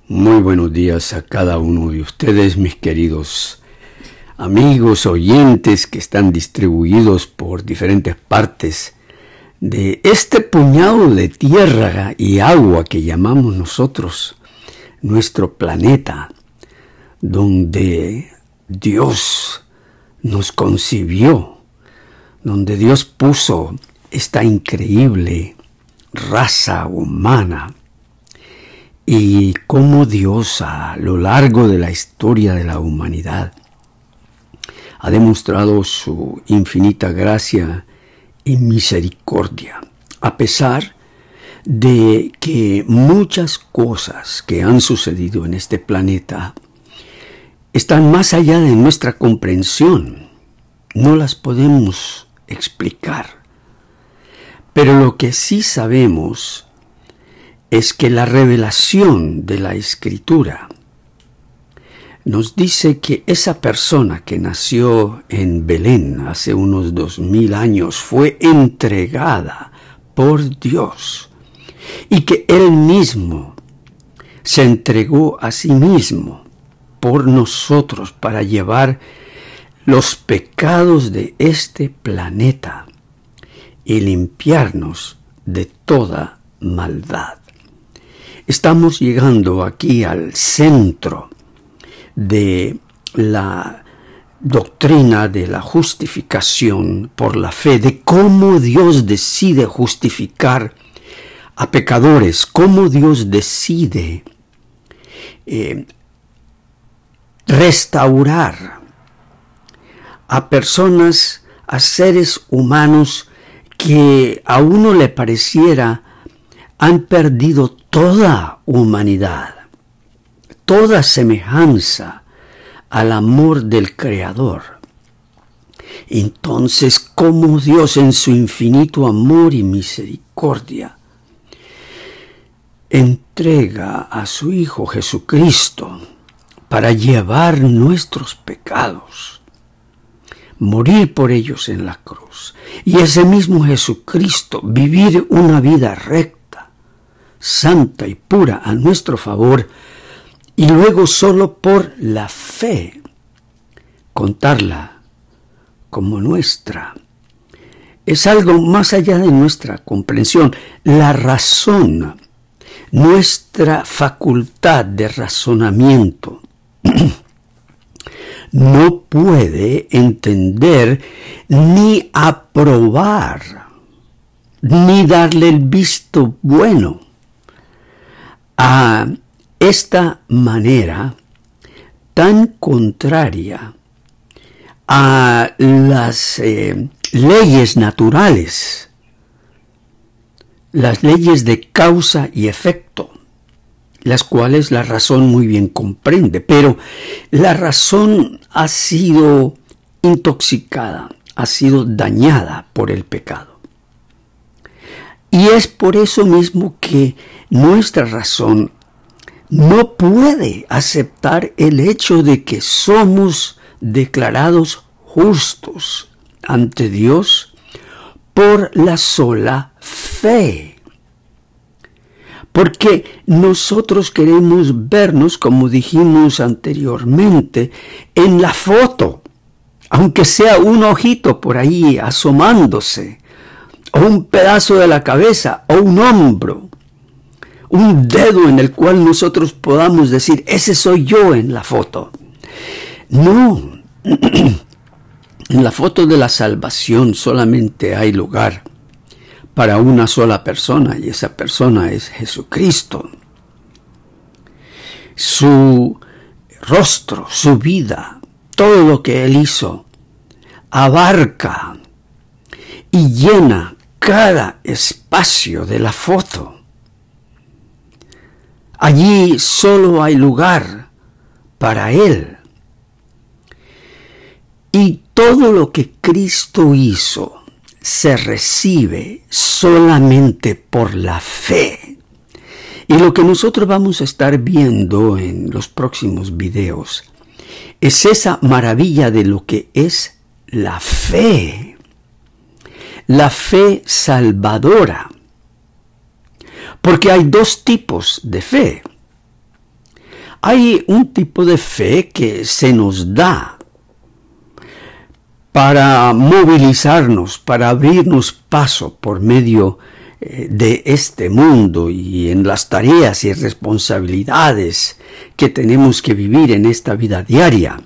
Muy buenos días a cada uno de ustedes, mis queridos amigos, oyentes que están distribuidos por diferentes partes de este puñado de tierra y agua que llamamos nosotros nuestro planeta, donde Dios nos concibió, donde Dios puso esta increíble raza humana. Y cómo Dios a lo largo de la historia de la humanidad ha demostrado su infinita gracia y misericordia, a pesar de que muchas cosas que han sucedido en este planeta están más allá de nuestra comprensión. No las podemos explicar. Pero lo que sí sabemos es que la revelación de la Escritura nos dice que esa persona que nació en Belén hace unos 2000 años fue entregada por Dios y que Él mismo se entregó a sí mismo por nosotros para llevar los pecados de este planeta y limpiarnos de toda maldad. Estamos llegando aquí al centro de la doctrina de la justificación por la fe, de cómo Dios decide justificar a pecadores, cómo Dios decide restaurar a personas, a seres humanos que a uno le pareciera han perdido toda humanidad, toda semejanza al amor del Creador. Entonces, cómo Dios en su infinito amor y misericordia entrega a su Hijo Jesucristo para llevar nuestros pecados, morir por ellos en la cruz, y ese mismo Jesucristo vivir una vida recta, santa y pura a nuestro favor, y luego solo por la fe contarla como nuestra. Es algo más allá de nuestra comprensión. La razón, nuestra facultad de razonamiento no puede entender ni aprobar ni darle el visto bueno a esta manera tan contraria a las leyes naturales, las leyes de causa y efecto, las cuales la razón muy bien comprende, pero la razón ha sido intoxicada, ha sido dañada por el pecado. Y es por eso mismo que nuestra razón no puede aceptar el hecho de que somos declarados justos ante Dios por la sola fe. Porque nosotros queremos vernos, como dijimos anteriormente, en la foto, aunque sea un ojito por ahí asomándose, o un pedazo de la cabeza, o un hombro, un dedo en el cual nosotros podamos decir, ese soy yo en la foto. No, en la foto de la salvación solamente hay lugar para una sola persona, y esa persona es Jesucristo. Su rostro, su vida, todo lo que Él hizo, abarca y llena cada espacio de la foto. Allí solo hay lugar para Él. Y todo lo que Cristo hizo se recibe solamente por la fe. Y lo que nosotros vamos a estar viendo en los próximos videos es esa maravilla de lo que es la fe salvadora. Porque hay dos tipos de fe. Hay un tipo de fe que se nos da para movilizarnos, para abrirnos paso por medio de este mundo y en las tareas y responsabilidades que tenemos que vivir en esta vida diaria.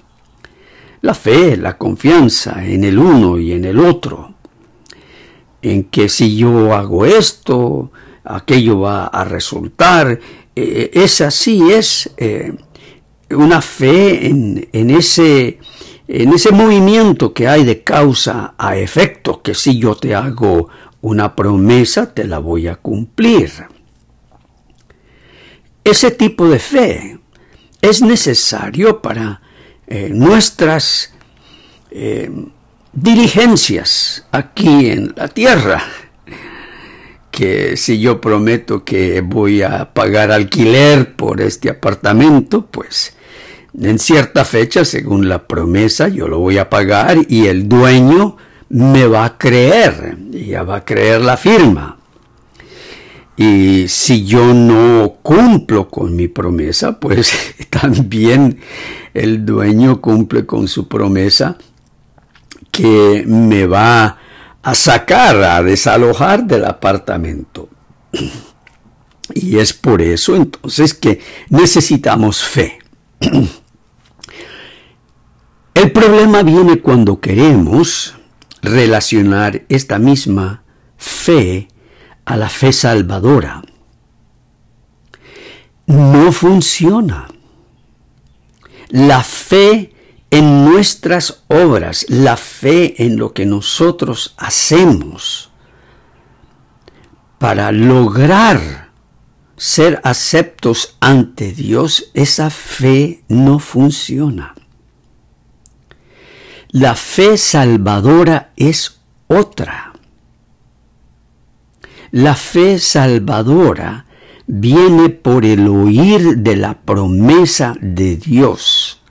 La fe, la confianza en el uno y en el otro, en que si yo hago esto, aquello va a resultar. Esa sí es una fe en ese movimiento que hay de causa a efecto, que si yo te hago una promesa, te la voy a cumplir. Ese tipo de fe es necesario para nuestras diligencias aquí en la tierra. Que si yo prometo que voy a pagar alquiler por este apartamento, pues en cierta fecha, según la promesa, yo lo voy a pagar y el dueño me va a creer, ya va a creer la firma. Y si yo no cumplo con mi promesa, pues también el dueño cumple con su promesa, que me va a sacar, a desalojar del apartamento. Y es por eso entonces que necesitamos fe. El problema viene cuando queremos relacionar esta misma fe a la fe salvadora. No funciona. La fe en nuestras obras, la fe en lo que nosotros hacemos para lograr ser aceptos ante Dios, esa fe no funciona. La fe salvadora es otra. La fe salvadora viene por el oír de la promesa de Dios.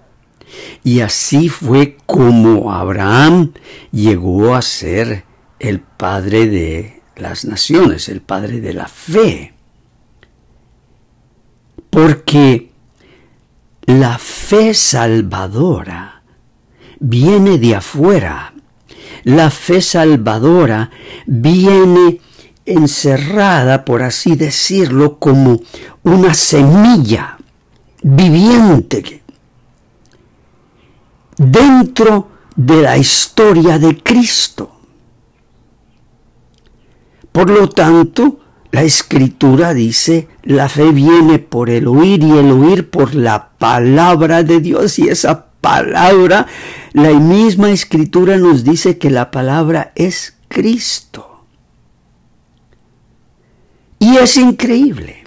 Y así fue como Abraham llegó a ser el padre de las naciones, el padre de la fe. Porque la fe salvadora viene de afuera. La fe salvadora viene encerrada, por así decirlo, como una semilla viviente dentro de la historia de Cristo. Por lo tanto, la Escritura dice, la fe viene por el oír y el oír por la palabra de Dios. Y esa palabra, la misma Escritura nos dice que la palabra es Cristo. Y es increíble.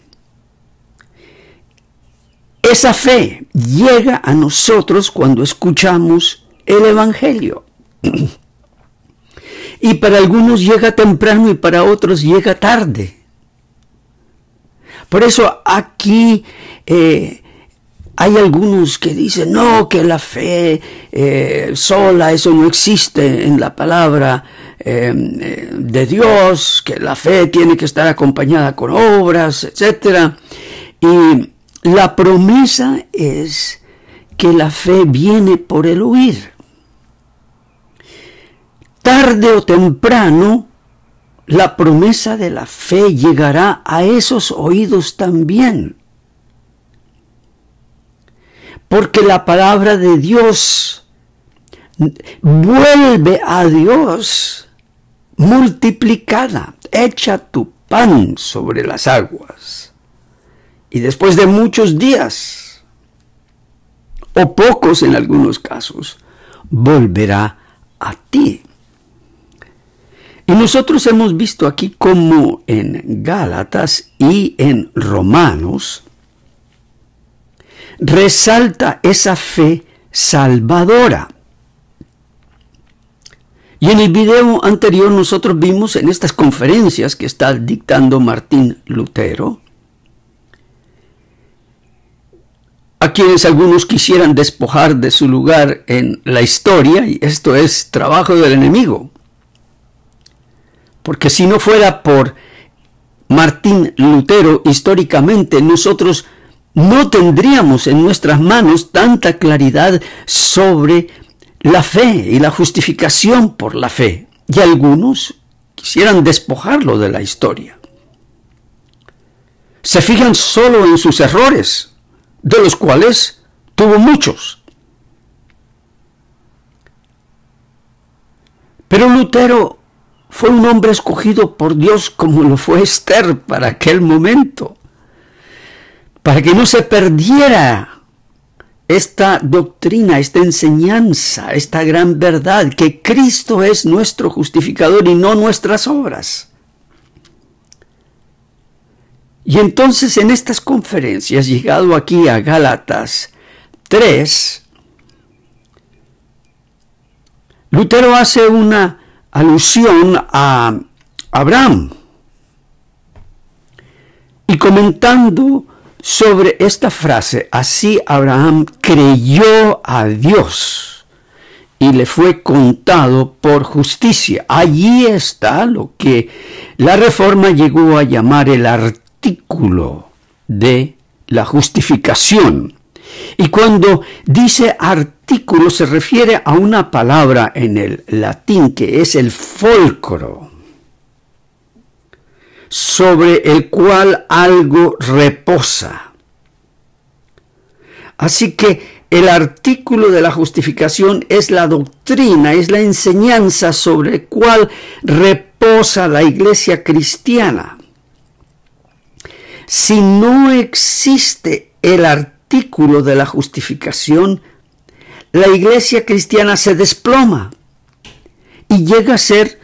Esa fe llega a nosotros cuando escuchamos el Evangelio. Y para algunos llega temprano y para otros llega tarde. Por eso aquí hay algunos que dicen, no, que la fe sola, eso no existe en la palabra de Dios, que la fe tiene que estar acompañada con obras, etc. Y la promesa es que la fe viene por el oír. Tarde o temprano, la promesa de la fe llegará a esos oídos también. Porque la palabra de Dios vuelve a Dios multiplicada. Echa tu pan sobre las aguas. Y después de muchos días, o pocos en algunos casos, volverá a ti. Y nosotros hemos visto aquí como en Gálatas y en Romanos resalta esa fe salvadora. Y en el video anterior nosotros vimos en estas conferencias que está dictando Martín Lutero, a quienes algunos quisieran despojar de su lugar en la historia, y esto es trabajo del enemigo. Porque si no fuera por Martín Lutero, históricamente nosotros no tendríamos en nuestras manos tanta claridad sobre la fe y la justificación por la fe. Y algunos quisieran despojarlo de la historia. Se fijan solo en sus errores, de los cuales tuvo muchos. Pero Lutero fue un hombre escogido por Dios como lo fue Esther para aquel momento, para que no se perdiera esta doctrina, esta enseñanza, esta gran verdad, que Cristo es nuestro justificador y no nuestras obras. Y entonces en estas conferencias, llegado aquí a Gálatas 3, Lutero hace una alusión a Abraham y comentando sobre esta frase: así Abraham creyó a Dios y le fue contado por justicia. Allí está lo que la Reforma llegó a llamar el artículo de la justificación. Y cuando dice artículo se refiere a una palabra en el latín que es el fulcro, sobre el cual algo reposa. Así que el artículo de la justificación es la doctrina, es la enseñanza sobre el cual reposa la iglesia cristiana. Si no existe el artículo de la justificación, la iglesia cristiana se desploma y llega a ser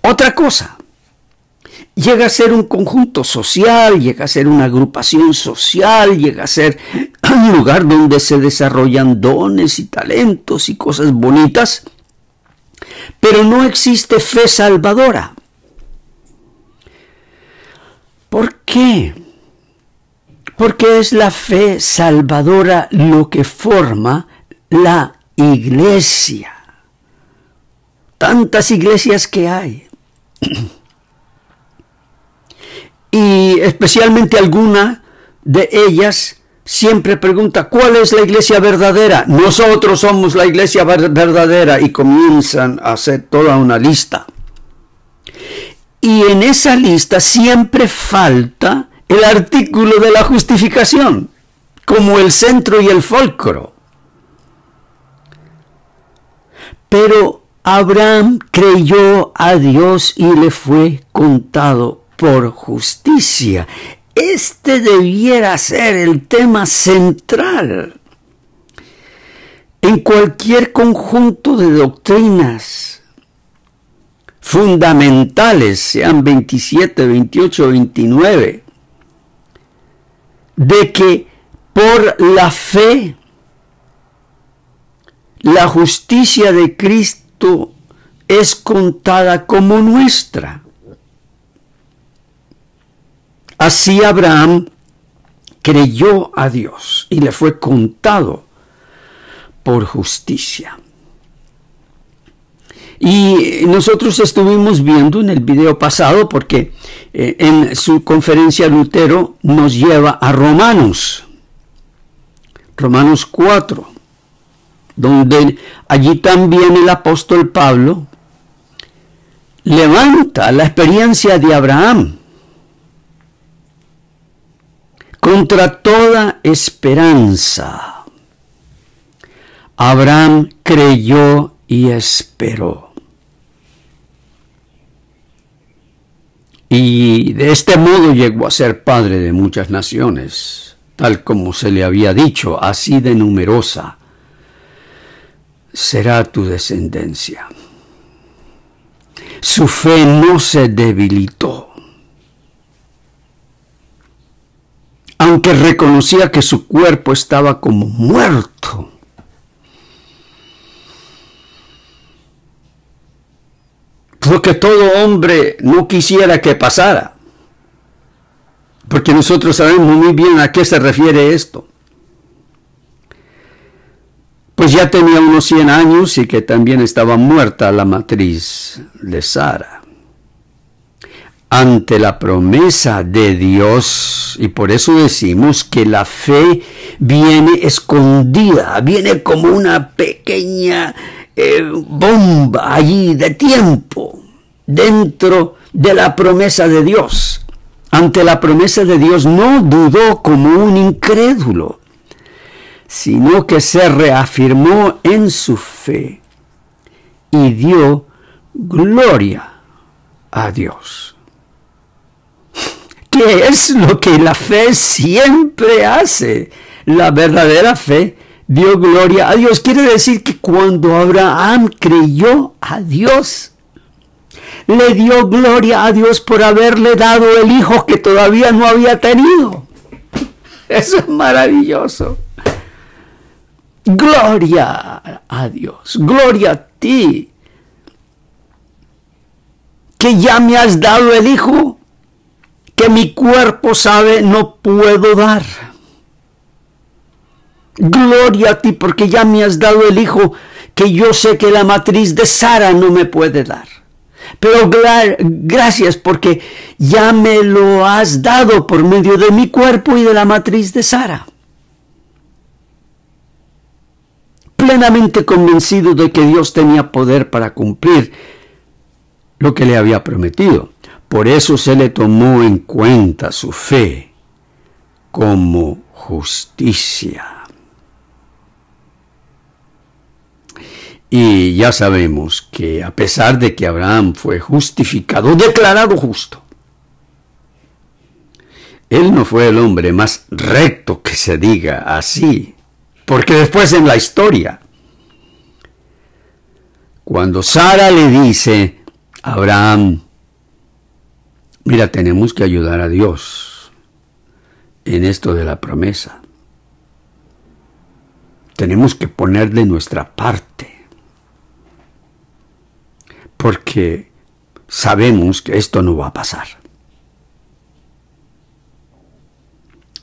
otra cosa. Llega a ser un conjunto social, llega a ser una agrupación social, llega a ser un lugar donde se desarrollan dones y talentos y cosas bonitas, pero no existe fe salvadora. ¿Por qué? Porque es la fe salvadora lo que forma la iglesia. Tantas iglesias que hay. Y especialmente alguna de ellas siempre pregunta: ¿cuál es la iglesia verdadera? Nosotros somos la iglesia verdadera, y comienzan a hacer toda una lista. Y en esa lista siempre falta el artículo de la justificación, como el centro y el fulcro. Pero Abraham creyó a Dios y le fue contado por justicia. Este debiera ser el tema central en cualquier conjunto de doctrinas fundamentales, sean 27, 28, 29, de que por la fe la justicia de Cristo es contada como nuestra. Así Abraham creyó a Dios y le fue contado por justicia. Y nosotros estuvimos viendo en el video pasado, porque en su conferencia Lutero nos lleva a Romanos 4, donde allí también el apóstol Pablo levanta la experiencia de Abraham. Contra toda esperanza, Abraham creyó y esperó. Y de este modo llegó a ser padre de muchas naciones, tal como se le había dicho: así de numerosa será tu descendencia. Su fe no se debilitó, aunque reconocía que su cuerpo estaba como muerto. Porque todo hombre no quisiera que pasara, porque nosotros sabemos muy bien a qué se refiere esto. Pues ya tenía unos 100 años y que también estaba muerta la matriz de Sara. ante la promesa de Dios, y por eso decimos que la fe viene escondida, viene como una pequeña bomba allí de tiempo dentro de la promesa de Dios. Ante la promesa de Dios no dudó como un incrédulo, sino que se reafirmó en su fe y dio gloria a Dios. ¿Qué es lo que la fe siempre hace? La verdadera fe dio gloria a Dios. Quiere decir que cuando Abraham creyó a Dios, le dio gloria a Dios por haberle dado el hijo que todavía no había tenido. Eso es maravilloso. Gloria a Dios, gloria a ti, que ya me has dado el hijo que mi cuerpo sabe no puedo dar. Gloria a ti porque ya me has dado el hijo que yo sé que la matriz de Sara no me puede dar. Pero gracias porque ya me lo has dado por medio de mi cuerpo y de la matriz de Sara. Plenamente convencido de que Dios tenía poder para cumplir lo que le había prometido. Por eso se le tomó en cuenta su fe como justicia. Y ya sabemos que a pesar de que Abraham fue justificado, declarado justo, él no fue el hombre más recto que se diga así, porque después en la historia, cuando Sara le dice a Abraham, mira, tenemos que ayudar a Dios en esto de la promesa. Tenemos que poner de nuestra parte. Porque sabemos que esto no va a pasar.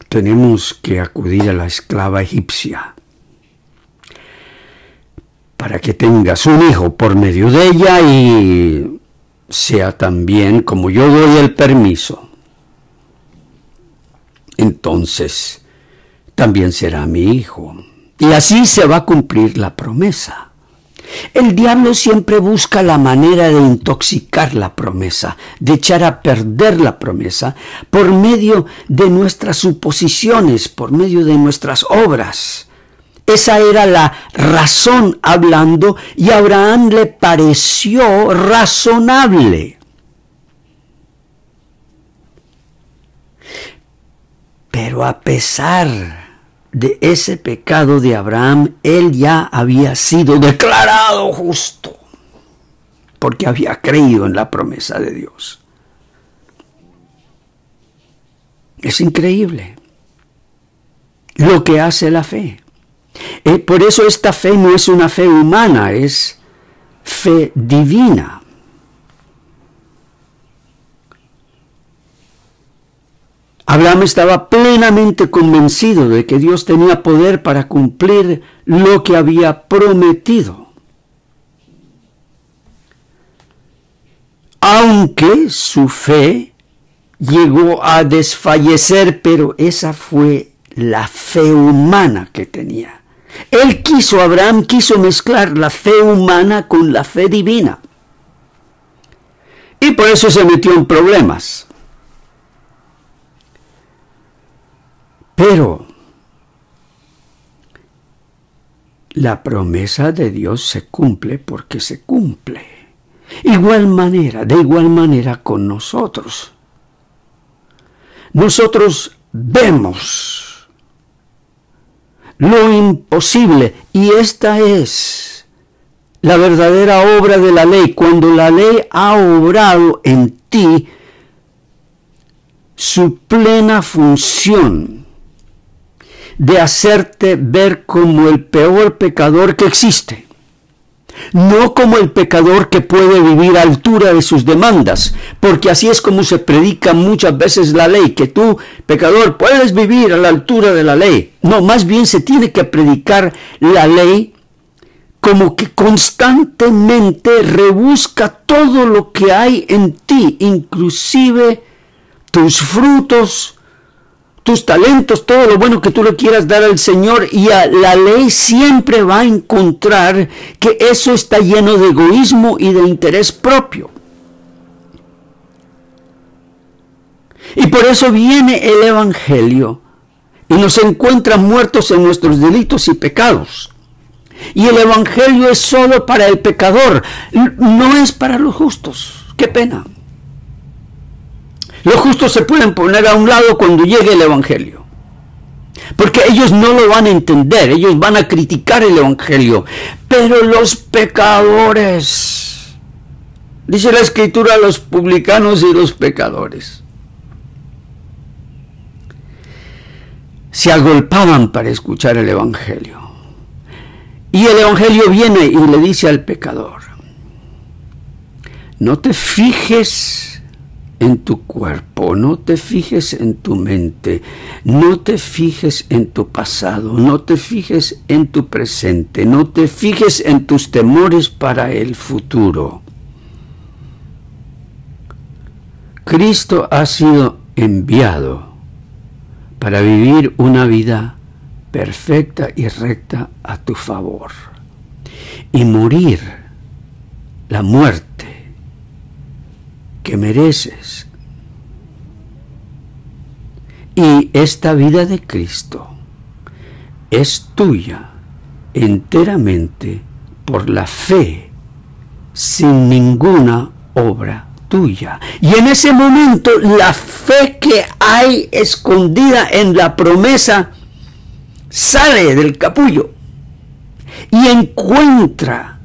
Tenemos que acudir a la esclava egipcia para que tengas un hijo por medio de ella y sea también como yo doy el permiso. Entonces, también será mi hijo. Y así se va a cumplir la promesa. El diablo siempre busca la manera de intoxicar la promesa, de echar a perder la promesa por medio de nuestras suposiciones, por medio de nuestras obras. Esa era la razón hablando y a Abraham le pareció razonable. Pero a pesar de ese pecado de Abraham, él ya había sido declarado justo, porque había creído en la promesa de Dios. Es increíble lo que hace la fe. Por eso esta fe no es una fe humana, es fe divina. Abraham estaba plenamente convencido de que Dios tenía poder para cumplir lo que había prometido. Aunque su fe llegó a desfallecer, pero esa fue la fe humana que tenía. Abraham quiso mezclar la fe humana con la fe divina. Y por eso se metió en problemas. Pero la promesa de Dios se cumple porque se cumple. De igual manera con nosotros. Nosotros vemos lo imposible y esta es la verdadera obra de la ley. Cuando la ley ha obrado en ti su plena función de hacerte ver como el peor pecador que existe, no como el pecador que puede vivir a altura de sus demandas, porque así es como se predica muchas veces la ley, que tú, pecador, puedes vivir a la altura de la ley. No, más bien se tiene que predicar la ley como que constantemente rebusca todo lo que hay en ti, inclusive tus frutos, tus talentos, todo lo bueno que tú le quieras dar al Señor, y a la ley siempre va a encontrar que eso está lleno de egoísmo y de interés propio. Y por eso viene el Evangelio y nos encuentra muertos en nuestros delitos y pecados. Y el Evangelio es solo para el pecador, no es para los justos. ¡Qué pena! Los justos se pueden poner a un lado cuando llegue el Evangelio, porque ellos no lo van a entender, ellos van a criticar el Evangelio. Pero los pecadores, dice la Escritura, los publicanos y los pecadores, se agolpaban para escuchar el Evangelio. Y el Evangelio viene y le dice al pecador: no te fijes en tu cuerpo, no te fijes en tu mente, no te fijes en tu pasado, no te fijes en tu presente, no te fijes en tus temores para el futuro. Cristo ha sido enviado para vivir una vida perfecta y recta a tu favor, y morir la muerte que mereces. Y esta vida de Cristo es tuya enteramente por la fe, sin ninguna obra tuya. Y en ese momento la fe que hay escondida en la promesa sale del capullo y encuentra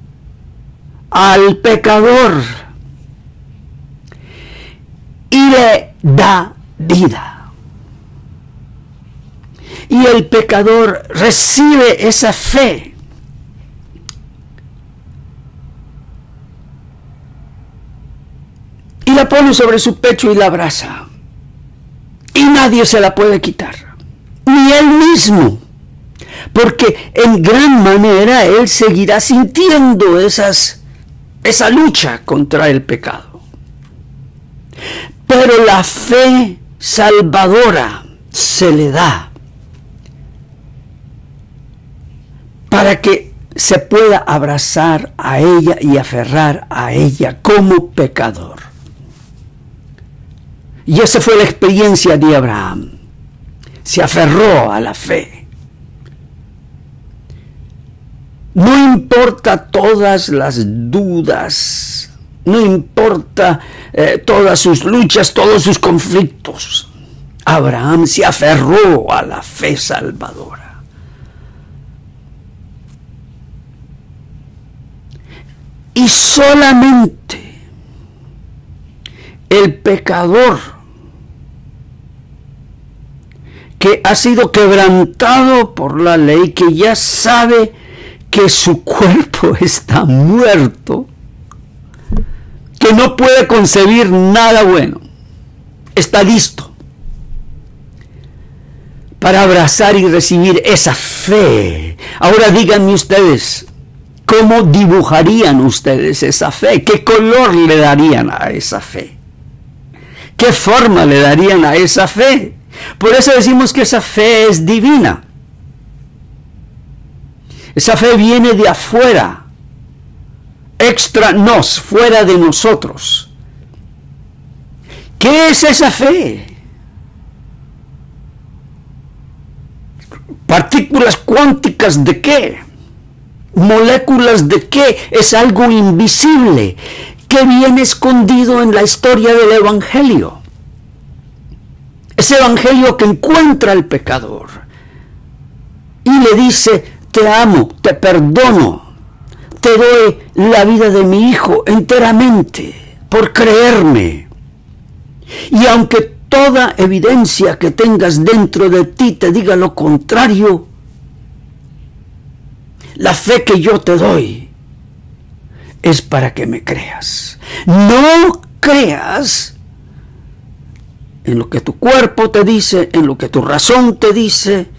al pecador y le da vida. Y el pecador recibe esa fe y la pone sobre su pecho y la abraza, y nadie se la puede quitar, ni él mismo, porque en gran manera él seguirá sintiendo esa lucha contra el pecado. Pero la fe salvadora se le da para que se pueda abrazar a ella y aferrar a ella como pecador. Y esa fue la experiencia de Abraham. Se aferró a la fe. No importa todas las dudas, no importa todas sus luchas, todos sus conflictos. Abraham se aferró a la fe salvadora. Y solamente el pecador que ha sido quebrantado por la ley, que ya sabe que su cuerpo está muerto, que no puede concebir nada bueno, está listo para abrazar y recibir esa fe. Ahora díganme ustedes, ¿cómo dibujarían ustedes esa fe? ¿Qué color le darían a esa fe? ¿Qué forma le darían a esa fe? Por eso decimos que esa fe es divina. Esa fe viene de afuera, extra nos, fuera de nosotros. ¿Qué es esa fe? ¿Partículas cuánticas de qué? ¿Moléculas de qué? Es algo invisible que viene escondido en la historia del Evangelio. Ese Evangelio que encuentra al pecador y le dice: te amo, te perdono, te doy la vida de mi hijo enteramente por creerme. Y aunque toda evidencia que tengas dentro de ti te diga lo contrario, la fe que yo te doy es para que me creas. No creas en lo que tu cuerpo te dice, en lo que tu razón te dice,